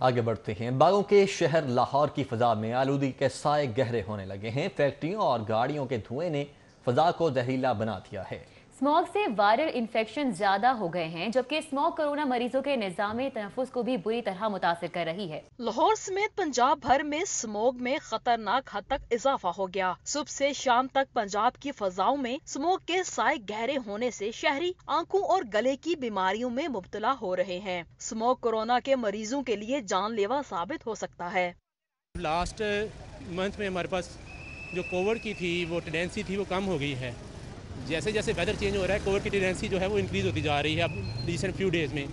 आगे बढ़ते हैं। बागों के शहर लाहौर की फ़ज़ा में आलूगी के साए गहरे होने लगे हैं। फैक्ट्रियों और गाड़ियों के धुएं ने फ़ज़ा को जहरीला बना दिया है। स्मॉग से वायरल इन्फेक्शन ज्यादा हो गए हैं, जबकि स्मॉग कोरोना मरीजों के निज़ाम तनफ़ुस को भी बुरी तरह मुतासिर कर रही है। लाहौर समेत पंजाब भर में स्मोग में खतरनाक हद तक इजाफा हो गया। सुबह से शाम तक पंजाब की फजाओं में स्मोग के साए गहरे होने से शहरी आंखों और गले की बीमारियों में मुब्तला हो रहे हैं। स्मोग कोरोना के मरीजों के लिए जानलेवा साबित हो सकता है। लास्ट मंथ में हमारे पास जो कोविड की थी वो टेंडेंसी थी वो कम हो गई है। जैसे जैसे वेदर चेंज हो रहा है कोविड की टेंडेंसी जो है वो इंक्रीज़ होती जा रही है अब रिसेंट फ्यू डेज़ में।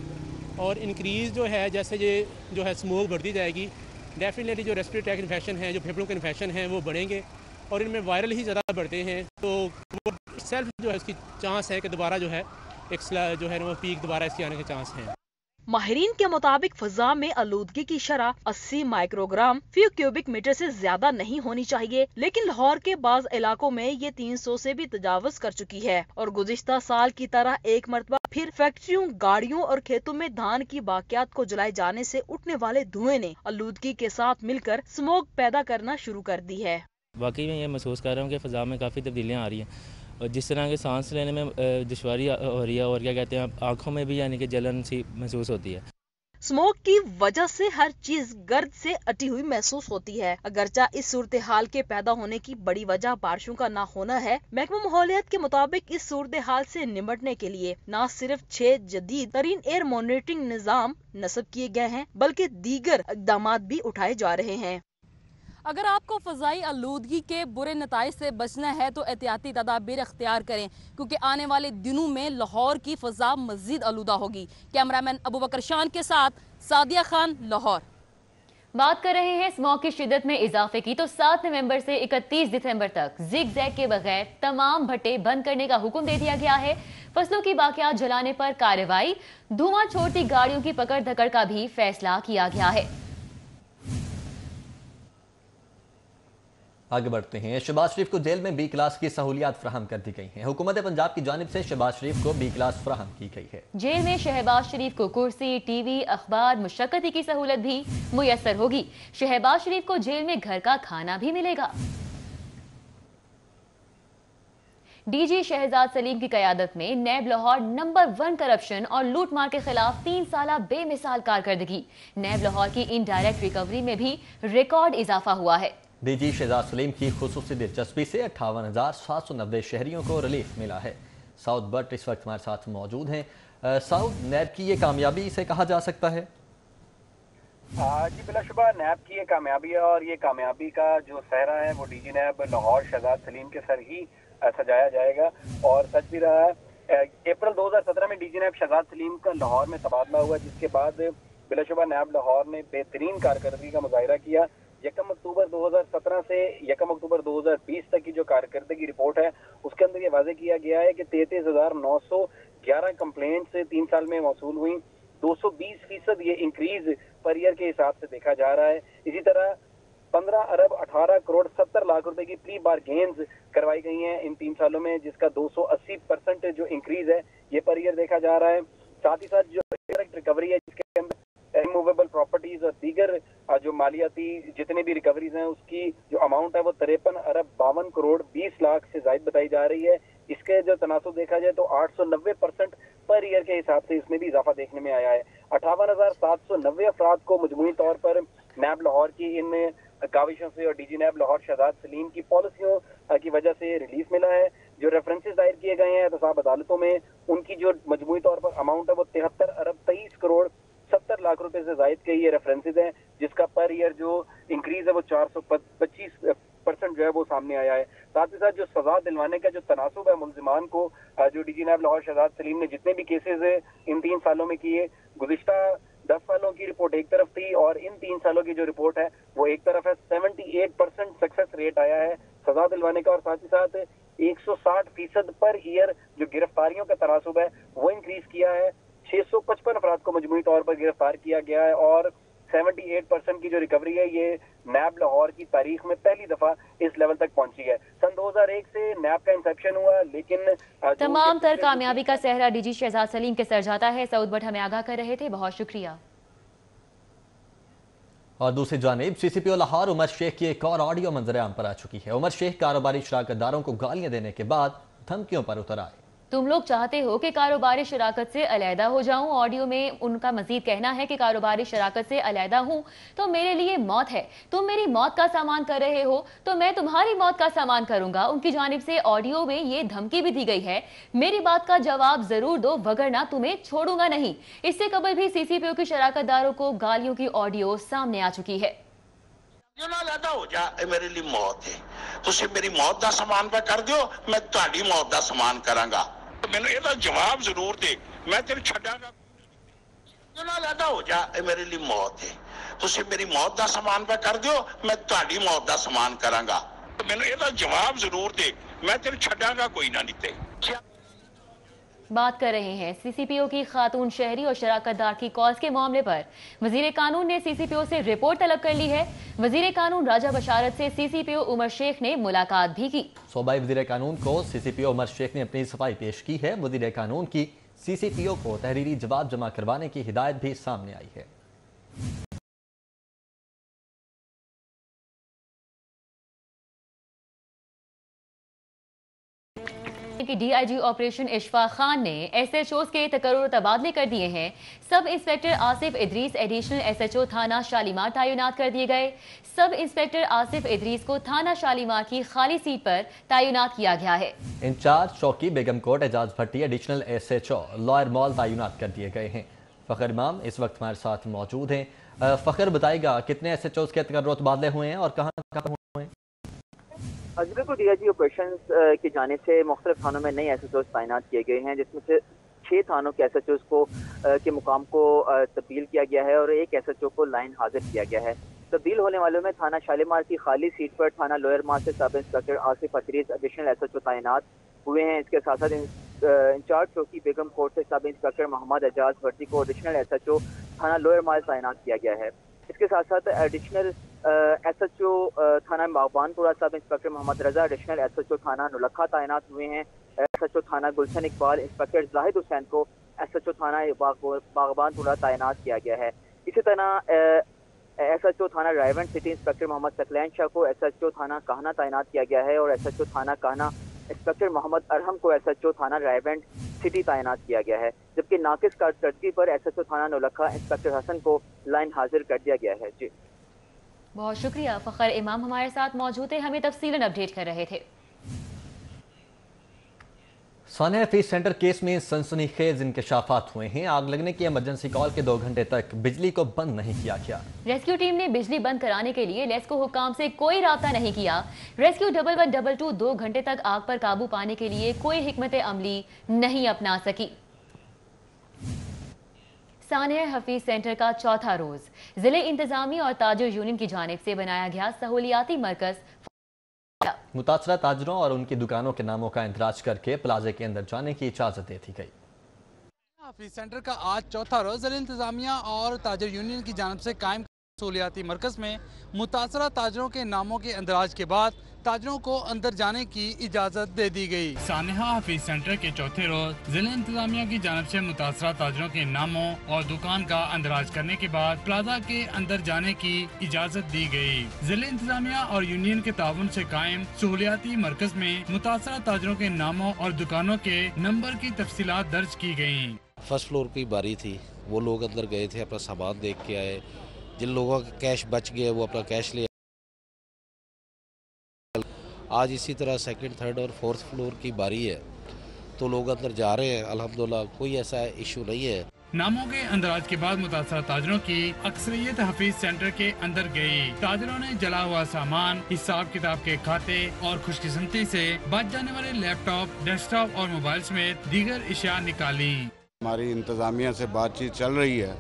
और इंक्रीज़ जो है जैसे ये जो है स्मोक बढ़ती जाएगी, डेफिनेटली जो रेस्पिरेटरी ट्रैक्ट इन्फेक्शन है, जो फेफड़ों के इन्फेक्शन हैं वो बढ़ेंगे और इनमें वायरल ही ज़्यादा बढ़ते हैं। तो वो सेल्फ जो है उसकी चांस है कि दोबारा जो है एक जो है वो पीक दोबारा इसके आने के चांस हैं। माहिरीन के मुताबिक फजा में आलूदगी की शरह 80 माइक्रोग्राम फी क्यूबिक मीटर से ज्यादा नहीं होनी चाहिए, लेकिन लाहौर के बाज इलाकों में ये 300 से भी तजावज कर चुकी है। और गुज़िश्ता साल की तरह एक मरतबा फिर फैक्ट्रियों, गाड़ियों और खेतों में धान की बाकियात को जलाए जाने से उठने वाले धुएं ने आलूदगी के साथ मिलकर स्मोक पैदा करना शुरू कर दी है। वाकई में ये महसूस कर रहा हूँ कि फ़ज़ा में काफ़ी तब्दीलियाँ आ रही हैं और जिस तरह के सांस लेने में दुश्वारी हो रही है और क्या कहते हैं आँखों में भी यानी कि जलन सी महसूस होती है। स्मोक की वजह से हर चीज गर्द से अटी हुई महसूस होती है। अगरचा इस सूरत हाल के पैदा होने की बड़ी वजह बारिशों का ना होना है। महकमा माहौलियात के मुताबिक इस सूरत हाल से निपटने के लिए न सिर्फ 6 जदीद तरीन एयर मॉनिटरिंग निज़ाम नस्ब किए गए हैं, बल्कि दीगर इक़दामात भी उठाए जा रहे हैं। अगर आपको फ़ज़ाई आलूदगी के बुरे नताइज से बचना है तो एहतियाती तदाबीर अख्तियार करें, क्योंकि आने वाले दिनों में लाहौर की फ़ज़ा मज़ीद आलूदा होगी। कैमरामैन अबू बकर शान के साथ सादिया खान, लाहौर। बात कर रहे हैं स्मॉग की शिद्दत में इजाफे की, तो 7 नवंबर से 31 दिसंबर तक जिग जैग के बगैर तमाम भट्टे बंद करने का हुक्म दे दिया गया है। फसलों की बाकियात जलाने पर कार्रवाई, धुआं छोड़ती गाड़ियों की पकड़ धकड़ का भी फैसला किया गया है। आगे बढ़ते हैं। शहबाज शरीफ को जेल में बी क्लास की सहूलियात फराहम कर दी गई हैं। हुकूमत पंजाब की जानिब से शहबाज शरीफ को बी क्लास फराहम की गई है। जेल में शहबाज शरीफ को कुर्सी, टीवी, अखबार, मुशक्कती की सहूलत भी मुयस्सर होगी। शहबाज शरीफ को जेल में घर का खाना भी मिलेगा। डीजी शहजाद सलीम की क़यादत में नैब लाहौर नंबर 1 करप्शन और लूटमार के खिलाफ 3 साल बेमिसाल कारकर्दगी। नैब लाहौर की इनडायरेक्ट रिकवरी में भी रिकॉर्ड इजाफा हुआ है। डीजी शहजाद सलीम की खुसूसी दिलचस्पी से 58,790 शहरियों को रिलीफ मिला है। साउद बट इस वक्त हमारे साथ मौजूद हैं। साउद, नैब की ये कामयाबी इसे कहा जा सकता है? जी बिलाशुबा नैब की ये कामयाबी है और ये कामयाबी का जो सहरा है वो डीजी नैब लाहौर शहजाद सलीम के सर ही सजाया जाएगा। और सच भी रहा है, अप्रैल 2017 में डीजी नैब शहजाद सलीम का लाहौर में तबादला हुआ, जिसके बाद बिलाशुबा नैब लाहौर ने बेहतरीन कारकर्दगी का मुजाहिरा किया। 1 अक्टूबर 2017 से 1 अक्टूबर 2020 तक की जो कारकर्दगी रिपोर्ट है उसके अंदर ये वाज़ेह किया गया है कि 33,911 कंप्लेंट्स 3 साल में मौसूल हुई। 220% ये इंक्रीज पर ईयर के हिसाब से देखा जा रहा है। इसी तरह 15 अरब 18 करोड़ 70 लाख रुपए की प्री बार गेन्स करवाई गई हैं इन 3 सालों में, जिसका 280% जो इंक्रीज है ये पर ईयर देखा जा रहा है। साथ ही साथ जो रिकवरी है जिसके अंदर रिमूवेबल प्रॉपर्टीज और दीगर जो मालियाती जितने भी रिकवरीज हैं उसकी जो अमाउंट है वो 53 अरब 52 करोड़ 20 लाख से ज्यादा बताई जा रही है। इसके जो तनासुब देखा जाए तो 890% पर ईयर के हिसाब से इसमें भी इजाफा देखने में आया है। 58,790 अफराद को मजमूई तौर पर नैब लाहौर की इन काविशों से और डीजी नैब लाहौर शहजाद सलीम की पॉलिसियों की वजह से रिलीफ मिला है। जो रेफरेंसेस दायर किए गए हैं एहतसाब अदालतों में उनकी जो मजमूई तौर पर अमाउंट है वो 73 अरब 23 करोड़ 70 लाख रुपए से जायद के ये रेफरेंसेज हैं, जिसका पर ईयर जो इंक्रीज है वो 425% जो है वो सामने आया है। साथ ही साथ जो सजा दिलवाने का जो तनासुब है मुल्जिमान को, जो डीजी नैब लाहौर शहजाद सलीम ने जितने भी केसेस इन 3 सालों में किए, गुज़िश्ता 10 सालों की रिपोर्ट एक तरफ थी और इन 3 सालों की जो रिपोर्ट है वो एक तरफ है। 78% सक्सेस रेट आया है सजा दिलवाने का और साथ ही साथ 160% पर ईयर जो गिरफ्तारियों का तनासुब है वो इंक्रीज किया है। 655 अफराद को मजमूई तौर पर गिरफ्तार किया गया है और 78% की जो रिकवरी है ये नैब लाहौर की तारीख में पहली दफा इस लेवल तक पहुंची है। सन 2001 से नैब का इंसेप्शन हुआ, लेकिन तमाम तर कामयाबी का सहरा डीजी शहजाद सलीम के सर जाता है। सऊद बट हमें आगाह कर रहे थे, बहुत शुक्रिया। और दूसरी जानिब CCPO लाहौर उमर शेख की एक और ऑडियो मंजर आम पर आ चुकी है। उमर शेख कारोबारी शराकतदारों को गालियां देने के बाद धमकियों पर उतर आए। तुम लोग चाहते हो कि कारोबारी शराकत से अलहदा हो जाऊं। ऑडियो में उनका मजीद कहना है कि कारोबारी शराकत से अलहदा हूं तो मेरे लिए मौत है। तुम मेरी मौत का सामान कर रहे हो तो मैं तुम्हारी मौत का सामान करूंगा। उनकी जानिब से ऑडियो में ये धमकी भी दी गई है, मेरी बात का जवाब जरूर दो वगरना तुम्हें छोड़ूंगा नहीं। इससे कबल भी CCPO की शराकतदारों को गालियों की ऑडियो सामने आ चुकी है। अलहदा हो जा, मेरे लिए मौत है, तुसी मेरी मौत का समान पे कर दियो, मैं तुम्हारी मौत का समान करांगा। मैंने ਇਹਦਾ जवाब जरूर दे, मैं तेरे छड़ांगा। अलहदा हो जा, मेरे लिए मौत है, तुसी मेरी मौत का समान पे कर दियो, मैं तुम्हारी मौत का समान करांगा। मैंने ਇਹਦਾ जवाब जरूर दे, मैं तेरे छड़ांगा कोई ना नीते। बात कर रहे हैं CCPO की खातून शहरी और शराकतदार की कॉल्स के मामले पर। वजीर कानून ने CCPO से रिपोर्ट तलब कर ली है। वजीर कानून राजा बशारत से CCPO उमर शेख ने मुलाकात भी की। सूबाई वजीर कानून को CCPO उमर शेख ने अपनी सफाई पेश की है। वजीर कानून की CCPO को तहरीरी जवाब जमा करवाने की हिदायत भी सामने आई है। कि DIG ऑपरेशन इशफाक खान ने SHOs के तकर्रुर तबादले कर दिए हैं। Sub inspector Asif Idris additional SHO थाना शालीमार तैनात कर दिए गए। सब इंस्पेक्टर आसिफ इदरीस को थाना शालीमार की खाली सीट पर तैनात किया गया है। इंचार्ज चौकी बेगम कोट एजाज भट्टी एडिशनल SHO लॉयर मॉल तैनात कर दिए गए हैं। फखर इमाम इस वक्त हमारे साथ मौजूद हैं। फखर बताएगा कितने SHOs के तकर्रुर तबादले हुए हैं और कहाँ हुए हैं? बिल्कुल DIG ऑपरेशन की जानिब से मुख्तलिफ थानों में नए SHOs तैनात किए गए हैं, जिसमें से 6 थानों के SHOs को के मुकाम को तब्दील किया गया है और एक SHO को लाइन हाजिर किया गया है। तब्दील होने वालों में थाना शालीमार की खाली सीट पर थाना लोअर माल से sub inspector Asif Idris additional SHO तैनात हुए हैं। इसके साथ साथ इंचार्ज चौकी बेगम कोट से सब इंस्पेक्टर मोहम्मद एजाज भट्टी को एडिशनल SHO थाना लोअर माल तैनात किया गया है। इसके साथ साथ एडिशनल SHO थाना बागबानपुरा सब इंस्पेक्टर मोहम्मद रजा एडिशनल SHO थाना नौलखा तैनात हुए हैं। SHO थाना गुलशन इकबाल इंस्पेक्टर जाहिद हुसैन को SHO थाना बागबानपुरा तैनात किया गया है। इसी तरह SHO थाना रायवंड सिटी इंस्पेक्टर मोहम्मद सकलैन शाह को SHO थाना कहना तैनात किया गया है और SHO थाना कहना इंस्पेक्टर मोहम्मद अरहम को SHO थाना रायवंड सिटी तैनात किया गया है। जबकि नाकिस कारकर्दगी पर SHO थाना नौलखा इंस्पेक्टर हसन को लाइन हाजिर कर दिया गया है। जी बहुत शुक्रिया। फखर इमाम हमारे साथ मौजूद थे, हमें तफसीलन अपडेट कर रहे थे। सानिया हफीज सेंटर केस में सनसनीखेज इंकशाफात हुए हैं। आग लगने की इमरजेंसी कॉल के 2 घंटे तक बिजली को बंद नहीं किया गया। रेस्क्यू टीम ने बिजली बंद कराने के लिए लेस्को हुकाम से कोई राब्ता नहीं किया। रेस्क्यू 1122 2 घंटे तक आग पर काबू पाने के लिए कोई हिकमत अमली नहीं अपना सकी। सानिया हफीज सेंटर का चौथा रोज जिले इंतजामी और ताजिर यूनियन की जानिब से बनाया गया सहूलियाती मरकज मुतासरा ताजरों और उनकी दुकानों के नामों का इंदराज करके प्लाजे के अंदर जाने की इजाजत दे दी गई। हफीज सेंटर का आज चौथा रोज जिला इंतजामिया और ताजिर यूनियन की जानिब से कायम सहूलियाती मरकज में मुतासरा ताजरों के नामों के इंदराज के बाद ताजरों को अंदर जाने की इजाजत दे दी गई। सानिया हफीज सेंटर के चौथे रोज जिला इंतजामिया की जानिब से मुतासरा ताजरों के नामों और दुकान का अंदराज करने के बाद प्लाजा के अंदर जाने की इजाजत दी गई। जिला इंतजामिया और यूनियन के ताउन से कायम सहूलियाती मरकज में मुतासरा ताजरों के नामों और दुकानों के नंबर की तफसीलात दर्ज की गयी। फर्स्ट फ्लोर की बारी थी, वो लोग अंदर गए थे, अपना सामान देख के आए। जिन लोगों का कैश बच गया वो अपना कैश ले। आज इसी तरह सेकंड, थर्ड और फोर्थ फ्लोर की बारी है तो लोग अंदर जा रहे हैं। अल्हम्दुलिल्लाह कोई ऐसा इशू नहीं है। नामों के अंदराज के बाद मुतासरा ताजरों की अक्सरियत हफीज सेंटर के अंदर गई। ताजरों ने जला हुआ सामान, हिसाब किताब के खाते और खुशकिस्मती से बच जाने वाले लैपटॉप, डेस्कटॉप और मोबाइल समेत दीगर अशिया निकाली। हमारी इंतजामिया से बातचीत चल रही है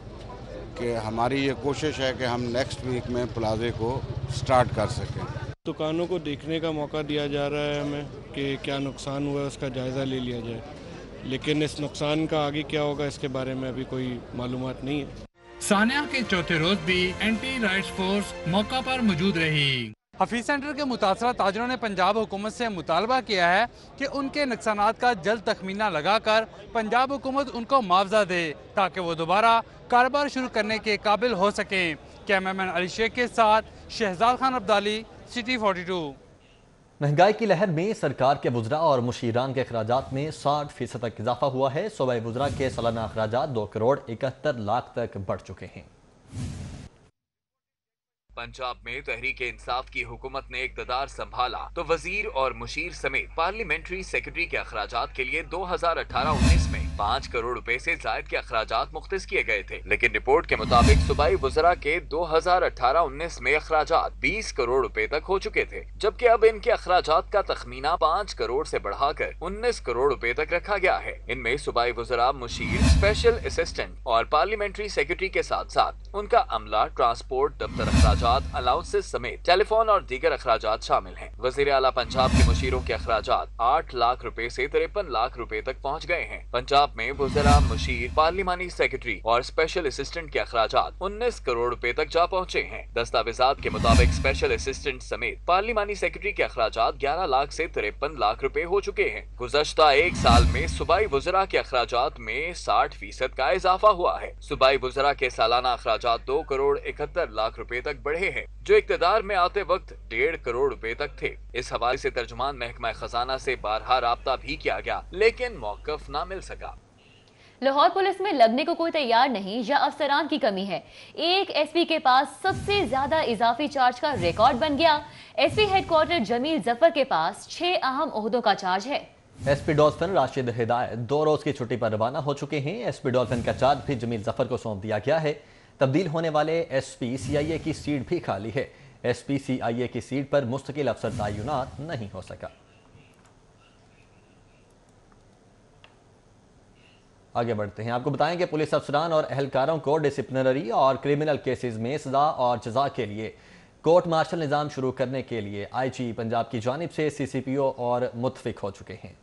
कि हमारी ये कोशिश है कि हम नेक्स्ट वीक में प्लाजे को स्टार्ट कर सकें। दुकानों को देखने का मौका दिया जा रहा है हमें कि क्या नुकसान हुआ है, उसका जायज़ा ले लिया जाए, लेकिन इस नुकसान का आगे क्या होगा इसके बारे में अभी कोई मालूमात नहीं है। सानिया के चौथे रोज भी एंटी राइट्स फोर्स मौका पर मौजूद रही। हफीज सेंटर के मुतासरा ताजरों ने पंजाब हुकूमत से मुतालबा किया है कि उनके नुकसानात का जल्द तखमीना लगाकर पंजाब हुकूमत उनको मुआवजा दे ताकि वो दोबारा कारोबार शुरू करने के काबिल हो सकें। कैमरामैन अली शेख के साथ शहजाद खान अब्दाली, सिटी 42। महंगाई की लहर में सरकार के वुज़रा और मुशीरान के अखराजात में 60% तक इजाफा हुआ है। सूबाई वुज़रा के सालाना अखराजात 2 करोड़ 71 लाख तक बढ़ चुके हैं। पंजाब में तहरीक इंसाफ की हुकूमत ने इक़्तिदार संभाला तो वजीर और मुशीर समेत पार्लियामेंट्री सेक्रेटरी के अखराजात के लिए 2018-19 में 5 करोड़ रुपए से जायद के अखराजात मुख्तस किए गए थे, लेकिन रिपोर्ट के मुताबिक सूबाई वुज़रा के 2018-19 में अखराजात 20 करोड़ रुपए तक हो चुके थे, जबकि अब इनके अखराजात का तखमीना 5 करोड़ से बढ़ाकर 19 करोड़ रुपए तक रखा गया है। इनमें सूबाई वुज़रा, मुशीर, स्पेशल असिस्टेंट और पार्लियामेंट्री सेक्रेटरी के साथ साथ उनका अमला, ट्रांसपोर्ट, दफ्तर अखराजात, अलाउंसेस समेत टेलीफोन और दीगर अखराजात शामिल हैं। वज़ीर आला पंजाब के मुशीरों के अखराजात 8 लाख रुपए से 53 लाख रुपए तक पहुँच गए हैं। पंजाब में वज़रा, मुशीर, पार्लिमानी सेक्रेटरी और स्पेशल असिस्टेंट के अखराजात 19 करोड़ रुपए तक जा पहुँचे हैं। दस्तावेजात के मुताबिक स्पेशल असिस्टेंट समेत पार्लिमानी सेक्रेटरी के अखराजात 11 लाख से 53 लाख रुपए हो चुके हैं। गुज़श्ता एक साल में सूबाई वज़रा के अखराजात में 60% का इजाफा हुआ है। सूबाई वज़रा के सालाना अखराजात 2 करोड़ 71 लाख रुपए तक बढ़े हैं, जो इक़्तिदार में आते वक्त 1.5 करोड़ रुपए तक थे। इस हवाले से तर्जुमान महकमा खजाना से बारहा राब्ता भी किया गया, लेकिन मौक़िफ़ न मिल सका। लाहौर पुलिस में लगने को कोई तैयार नहीं या अफसरान की कमी है। एक एसपी के पास सबसे ज्यादा इजाफी चार्ज का रिकॉर्ड बन गया। एसपी हेडक्वार्टर जमील जफर के पास 6 अहम ओहदों का चार्ज है। एसपी डॉल्फिन राशिद हिदायत 2 रोज की छुट्टी पर रवाना हो चुके हैं। एसपी डॉल्फिन का चार्ज भी जमील जफर को सौंप दिया गया है। तब्दील होने वाले एसपी सीआईए की सीट भी खाली है। एसपी सीआईए की सीट पर मुस्तकिल अफसर तयनात नहीं हो सका। आगे बढ़ते हैं, आपको बताएं कि पुलिस अफसरान और अहलकारों को डिसिप्लिनरी और क्रिमिनल केसेस में सजा और जजा के लिए कोर्ट मार्शल निज़ाम शुरू करने के लिए आईजी पंजाब की जानिब से सीसीपीओ और मुत्फिक हो चुके हैं।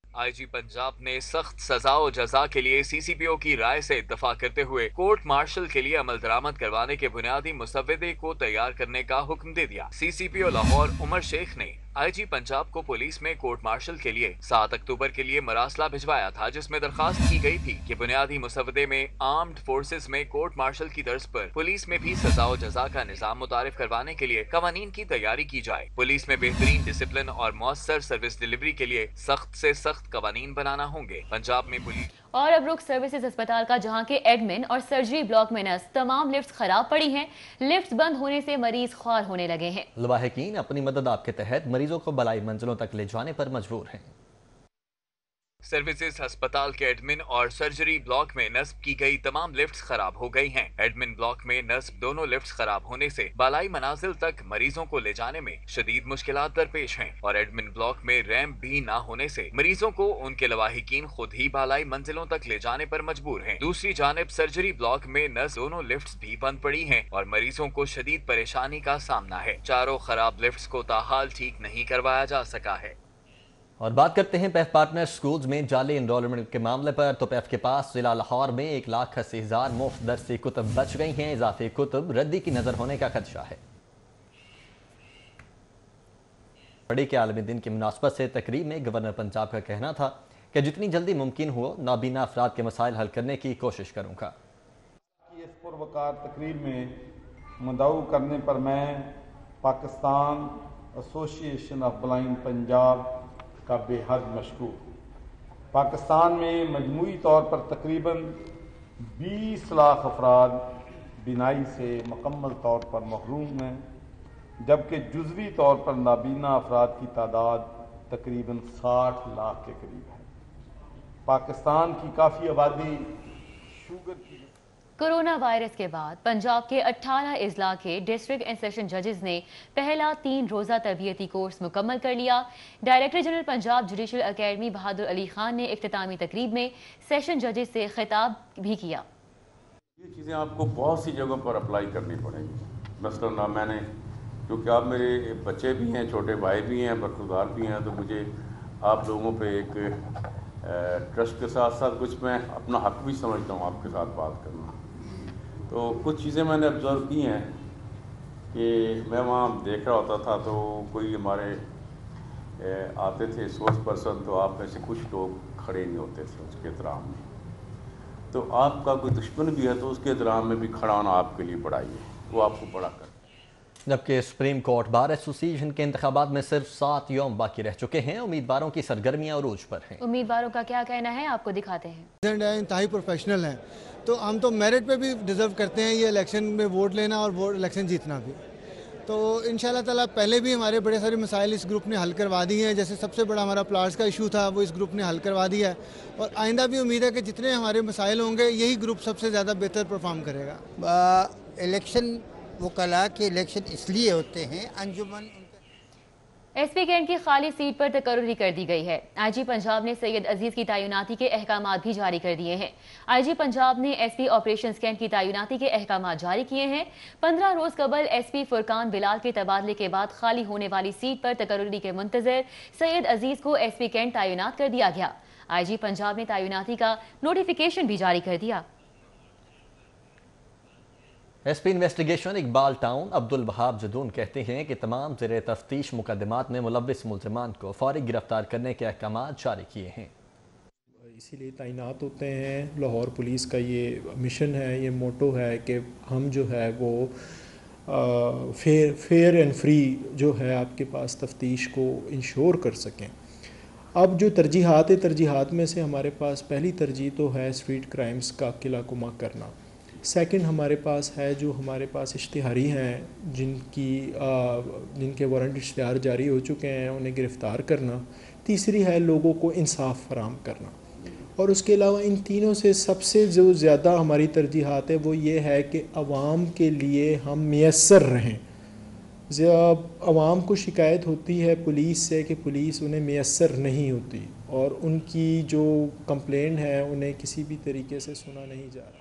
आईजी पंजाब ने सख्त सजा और जजा के लिए सीसीपीओ की राय से इत्तफाक करते हुए कोर्ट मार्शल के लिए अमल दरामद करवाने के बुनियादी मुसव्वदे को तैयार करने का हुक्म दे दिया। सीसीपीओ लाहौर उमर शेख ने आईजी पंजाब को पुलिस में कोर्ट मार्शल के लिए 7 अक्टूबर के लिए मरासला भिजवाया था, जिसमें दरखास्त की गई थी कि बुनियादी मुसव्वदे में आर्म्ड फोर्सेस में कोर्ट मार्शल की तर्ज पर पुलिस में भी सजा और जजा का निजाम मुतारिफ करवाने के लिए कवानीन की तैयारी की जाए। पुलिस में बेहतरीन डिसिप्लिन और मौसर सर्विस डिलीवरी के लिए सख्त से सख्त कवानीन बनाना होंगे। पंजाब में पुलिस और अब रुख सर्विसेज अस्पताल का, जहां के एडमिन और सर्जरी ब्लॉक में नस तमाम लिफ्ट्स खराब पड़ी हैं। लिफ्ट्स बंद होने से मरीज ख्वार होने लगे हैं। लवाहिकीन अपनी मदद आपके तहत मरीजों को बलाई मंजिलों तक ले जाने पर मजबूर हैं। सर्विसेज अस्पताल के एडमिन और सर्जरी ब्लॉक में नस्ब की गई तमाम लिफ्ट्स खराब हो गई हैं। एडमिन ब्लॉक में नस्ब दोनों लिफ्ट्स खराब होने से बालाई मनाजिल तक मरीजों को ले जाने में शदीद मुश्किलात दरपेश हैं और एडमिन ब्लॉक में रैंप भी ना होने से मरीजों को उनके लवाहिकीन खुद ही बालाई मंजिलों तक ले जाने पर मजबूर हैं। दूसरी जानिब सर्जरी ब्लॉक में नस्ब दोनों लिफ्ट्स भी बंद पड़ी हैं और मरीजों को शदीद परेशानी का सामना है। चारों खराब लिफ्ट्स को ताहाल ठीक नहीं करवाया जा सका है। और बात करते हैं पैफ पार्टनर स्कूल्स में जाली एनरोलमेंट के मामले पर। तो पैफ के पास जिला लाहौर में 1,80,000 मुफ्त दरसी कुतुब बच गई हैं। इजाफी कुतुब रद्दी की नजर होने का खदशा है। पढ़ी के आलमी दिन की मुनासबत से तकरीब में गवर्नर पंजाब का कहना था कि जितनी जल्दी मुमकिन हो नाबीना अफराद के मसाइल हल करने की कोशिश करूँगा। इस पुरवकार तकरीब में मदऊ करने पर मैं Pakistan association of blind Punjab का बेहद मशकूर। पाकिस्तान में मजमूई तौर पर तकरीबन 20 लाख अफराद बिनाई से मुकम्मल तौर पर महरूम हैं, जबकि जुज़वी तौर पर नाबीना अफराद की तादाद तकरीबन 60 लाख के करीब है। पाकिस्तान की काफ़ी आबादी शुगर की। कोरोना वायरस के बाद पंजाब के 18 अजला के डिस्ट्रिक्ट एंड सेशन जजेस ने पहला 3 रोज़ा तरबियती कोर्स मुकम्मल कर लिया। Director general Punjab judicial academy Bahadur Ali Khan ने इख्तितामी तकरीब में सेशन जजेस से खिताब भी किया। ये चीज़ें आपको बहुत सी जगहों पर अप्लाई करनी पड़ेंगी। मसलन मैंने, क्योंकि आप मेरे बच्चे भी हैं, छोटे भाई भी हैं, बरखुरदार भी हैं, तो मुझे आप लोगों पे एक ट्रस्ट के साथ साथ कुछ मैं अपना हक भी समझता हूँ आपके साथ बात करना। तो कुछ चीज़ें मैंने ऑब्ज़र्व की हैं कि मैं वहाँ देख रहा होता था तो कोई हमारे आते थे सोर्स पर्सन, तो आप में से कुछ लोग खड़े नहीं होते थे उसके एहतराम में। تو آپ کا کوئی دشمن بھی ہے تو اس کے درام میں بھی کھڑا ہونا آپ کے لیے بڑا ہی ہے، وہ آپ کو بڑا کر۔ جبکہ سپریم کورٹ بار ایسوسی ایشن کے انتخابات میں صرف 7 یوم باقی رہ چکے ہیں، امیدواروں کی سرگرمیاں عروج پر ہیں۔ امیدواروں کا کیا کہنا ہے آپ کو دکھاتے ہیں۔ انتہائی پروفیشنل ہیں، تو ہم تو میرٹ پہ بھی ڈیزرو کرتے ہیں یہ الیکشن میں ووٹ لینا اور الیکشن جیتنا بھی۔ تو انشاءاللہ تعالیٰ پہلے بھی ہمارے بڑے سارے مسائل اس گروپ نے حل کروا دی ہیں، جیسے سب سے بڑا ہمارا پلاٹس کا ایشو تھا وہ اس گروپ نے حل کروا دیا ہے، اور آئندہ بھی امید ہے کہ جتنے ہمارے مسائل ہوں گے یہی گروپ سب سے زیادہ بہتر پرفارم کرے گا۔ الیکشن وکلاء کے الیکشن اس لیے ہوتے ہیں، انجمن ایس پی کینٹ کی خالی سیٹ پر تقرری کر دی گئی ہے۔ آئی جی پنجاب نے سید عزیز کی تعیناتی کے احکامات بھی جاری کر دیے ہیں۔ آئی جی پنجاب نے ایس پی آپریشنز کینٹ کی تعیناتی کے احکامات جاری کیے ہیں۔ 15 روز قبل ایس پی فرقان بلال کے تبادلے کے بعد خالی ہونے والی سیٹ پر تقرری کے منتظر سید عزیز کو ایس پی کینٹ تعینات کر دیا گیا۔ آئی جی پنجاب نے تعیناتی کا نوٹیفیکیشن بھی جاری کر دیا۔ S P investigation Iqbal town Abdul Wahab Jadoon کہتے ہیں کہ تمام زیر تفتیش مقدمات میں ملوث ملزمان کو فوری گرفتار کرنے کے احکامات جاری کیے ہیں۔ اسی لیے تعینات ہوتے ہیں، لاہور پولیس کا یہ مشن ہے، یہ موٹو ہے کہ ہم جو ہے وہ فیئر اینڈ فری جو ہے آپ کے پاس تفتیش کو انشور کر سکیں۔ اب جو ترجیحات میں سے ہمارے پاس پہلی ترجیح تو ہے اسٹریٹ کرائمز کا قلعہ کما کرنا۔ سیکنڈ ہمارے پاس ہے جو ہمارے پاس اشتہاری ہیں جن کے وارنٹ اشتہار جاری ہو چکے ہیں انہیں گرفتار کرنا۔ تیسری ہے لوگوں کو انصاف فراہم کرنا، اور اس کے علاوہ ان تینوں سے سب سے جو زیادہ ہماری ترجیحات ہے وہ یہ ہے کہ عوام کے لیے ہم میسر رہیں۔ عوام کو شکایت ہوتی ہے پولیس سے کہ پولیس انہیں میسر نہیں ہوتی، اور ان کی جو کمپلین ہے انہیں کسی بھی طریقے سے سنا نہیں جا رہا۔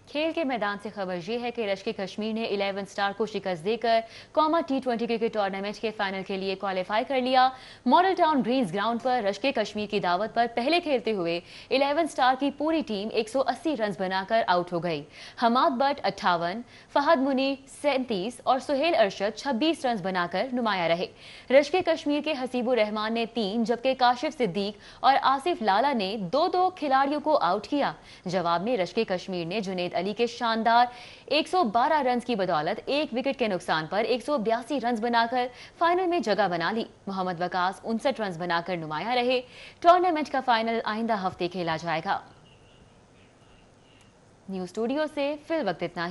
کھیل کے میدان سے خبر یہ ہے کہ رشک کشمیر نے 11 سٹار کو شکست دے کر قومی T20 کرکٹ ٹورنامنٹ کے فائنل کے لیے کوالیفائی کر لیا۔ ماڈل ٹاؤن گرینز گراؤنڈ پر رشک کشمیر کی دعوت پر پہلے کھیلتے ہوئے 11 سٹار کی پوری ٹیم 180 رنز بنا کر آؤٹ ہو گئی۔ حماد بٹ 58، فہد منیر 37 اور سہیل ارشد 26 رنز بنا کر نمایاں رہے۔ رشک کشمیر کے حسیب الرحمان نے 3 جبکہ کاشف صدیق اور آصف لالا نے 2 کھلاڑیوں کو آؤٹ کیا۔ جواب میں رشک کشمیر نے جنید علی کے شاندار 112 رنز کی بدولت 1 وکٹ کے نقصان پر 182 رنز بنا کر فائنل میں جگہ بنا لی۔ محمد وقاص 59 رنز بنا کر نمایاں رہے۔ ٹورنامنٹ کا فائنل آئندہ ہفتے کھیلا جائے گا۔ نیوز اسٹوڈیو سے فی الوقت اتنا ہی۔